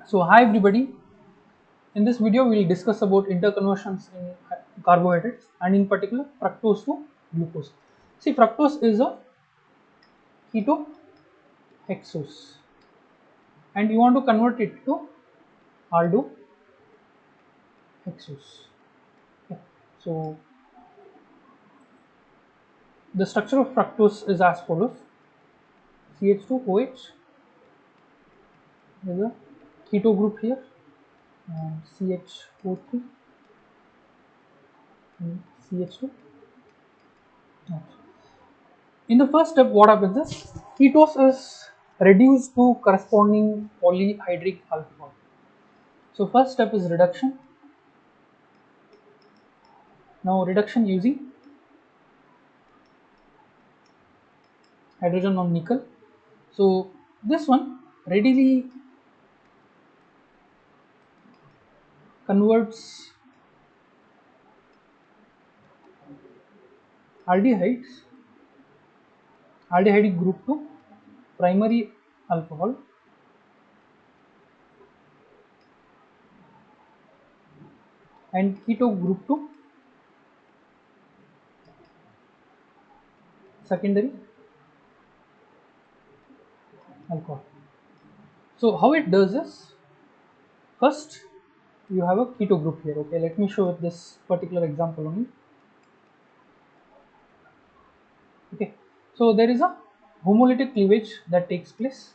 So hi everybody, in this video we will discuss about interconversions in carbohydrates and in particular fructose to glucose. See, fructose is a ketohexose and you want to convert it to aldohexose. Okay. So the structure of fructose is as follows: CH2OH, there is a keto group here, and CHO3 and CH2. In the first step, what happens is ketose is reduced to corresponding polyhydric alcohol. So first step is reduction. Now reduction using hydrogen on nickel. So this one readily converts aldehydic group to primary alcohol and keto group to secondary alcohol. So how it does is, first you have a keto group here. Okay, let me show you this particular example only. Okay, so there is a homolytic cleavage that takes place,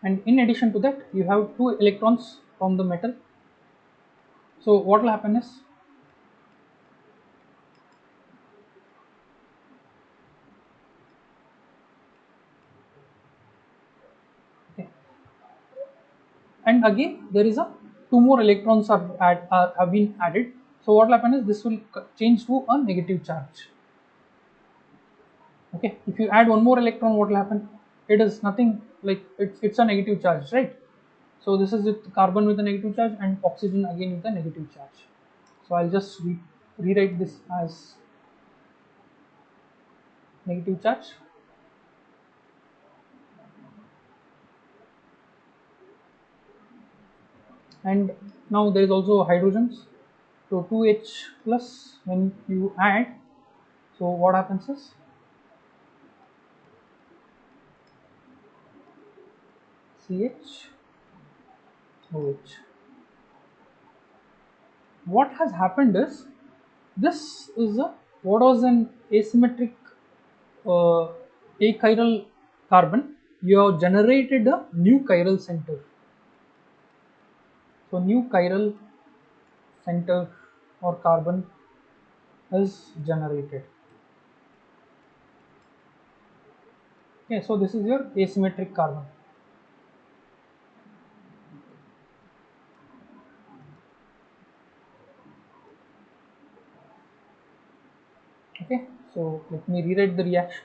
and in addition to that you have two electrons from the metal. So what will happen is, okay, and again there is a two more electrons have been added. So what will happen is this will change to a negative charge. Okay, if you add one more electron, what will happen? It is nothing, like it's a negative charge, right? So this is with carbon with a negative charge and oxygen again with a negative charge. So I'll just rewrite this as negative charge, and now there is also hydrogens. So 2H plus, when you add, so what happens is CHOH. What has happened is, this is a what was an asymmetric uh, achiral carbon. You have generated a new chiral center. So new chiral center or carbon is generated. Okay, so this is your asymmetric carbon. Okay, so let me rewrite the reaction.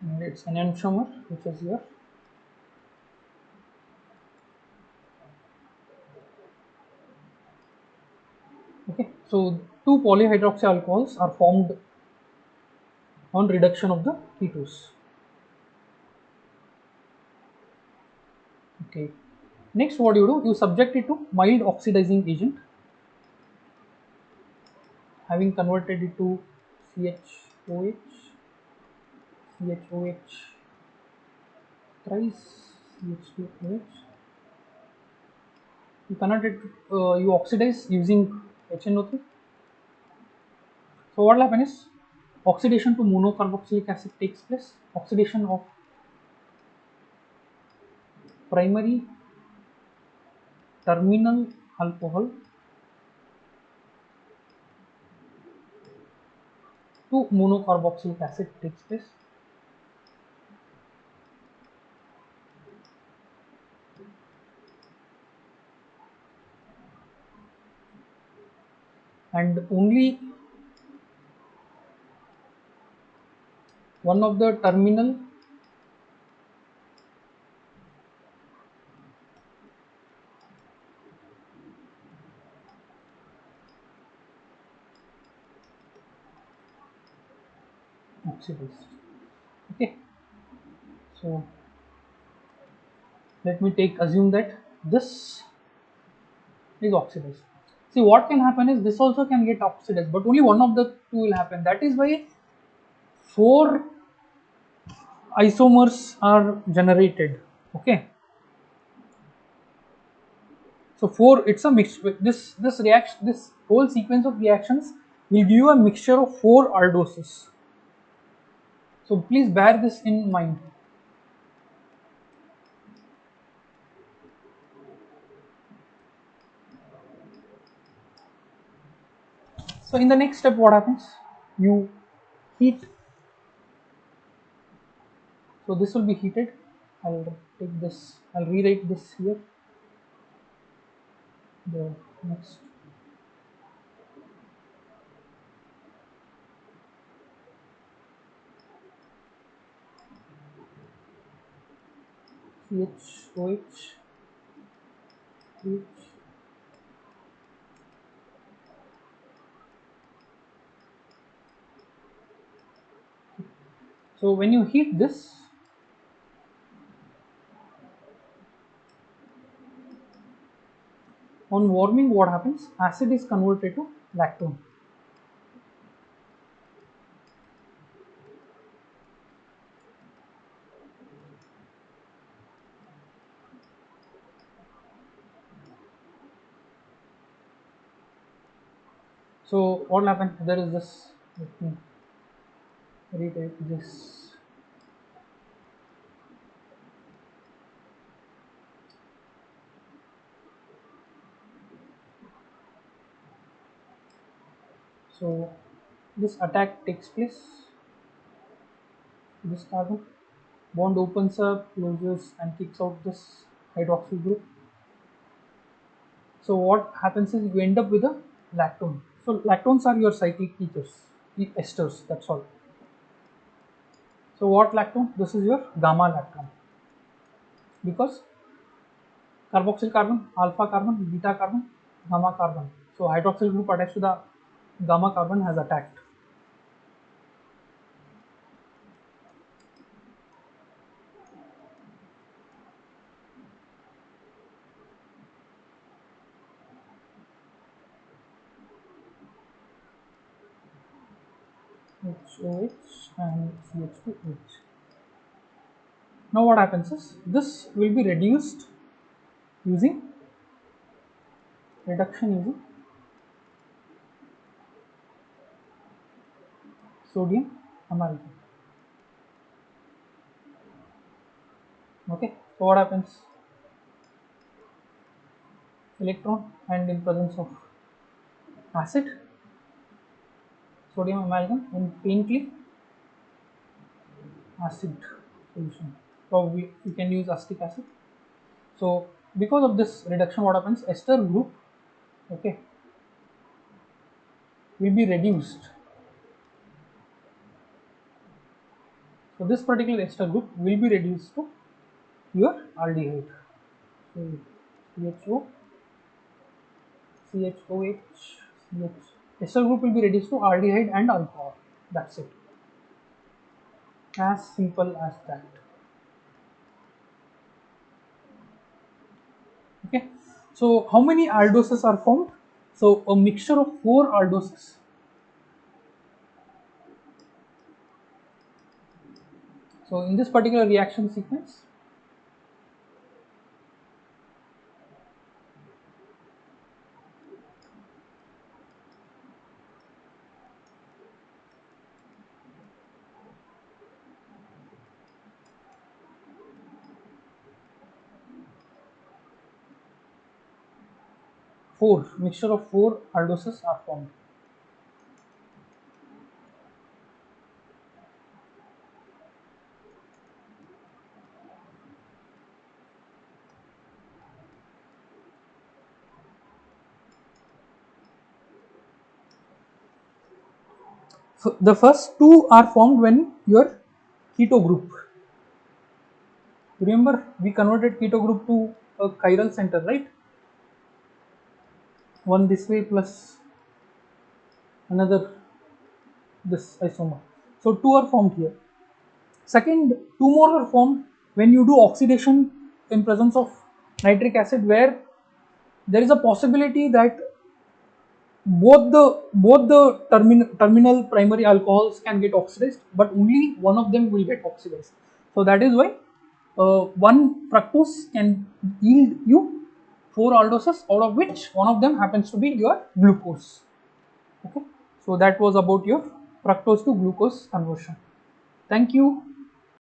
And it's an enantiomer, which is here. Okay, so two polyhydroxy alcohols are formed on reduction of the ketose. Okay, next what you do, you subject it to mild oxidizing agent, having converted it to CHOH, CHOH thrice, CH2OH. You convert it, you oxidize using HNO3. So what will happen is, oxidation to monocarboxylic acid takes place. Oxidation of primary terminal alcohol to monocarboxylic acid takes place. and only one of the terminal oxidized. Okay, so let me take assume that this is oxidized. See, what can happen is this also can get oxidized, but only one of the two will happen. That is why four isomers are generated. Okay, so four, it's a mixture. This reaction, this whole sequence of reactions will give you a mixture of four aldoses. So please bear this in mind. So in the next step, what happens? You heat. So this will be heated. I'll take this. I'll rewrite this here. The next CHOH, H. So when you heat this, on warming, what happens? Acid is converted to lactone. So what will happen? There is this. Let me rewrite this. So this attack takes place. This carbon bond opens up, closes, and kicks out this hydroxyl group. So what happens is you end up with a lactone. So lactones are your cyclic ethers, esters. That's all. So what lactone? This is your gamma lactone because carboxyl carbon, alpha carbon, beta carbon, gamma carbon. So hydroxyl group attached to the gamma carbon has attacked. HOH and CH2H. Now what happens is this will be reduced using reduction using sodium amalgam. Okay, so what happens? Electron and in presence of acid, sodium amalgam in faintly acid solution. Probably you can use acetic acid. So because of this reduction, what happens? Ester group, okay, will be reduced. So this particular ester group will be reduced to your aldehyde. So CHO, CHOH, CH. Ester group will be reduced to aldehyde and alcohol. That's it. As simple as that. Okay. So how many aldoses are formed? So a mixture of four aldoses. So in this particular reaction sequence, four mixture of four aldoses are formed. So the first two are formed when your keto group. Remember, we converted keto group to a chiral center, right? One this way plus another this isomer. So two are formed here. Second, two more are formed when you do oxidation in presence of nitric acid, where there is a possibility that both the terminal primary alcohols can get oxidized, but only one of them will get oxidized. So that is why one fructose can yield you four aldoses, out of which one of them happens to be your glucose. Okay, so that was about your fructose to glucose conversion. Thank you.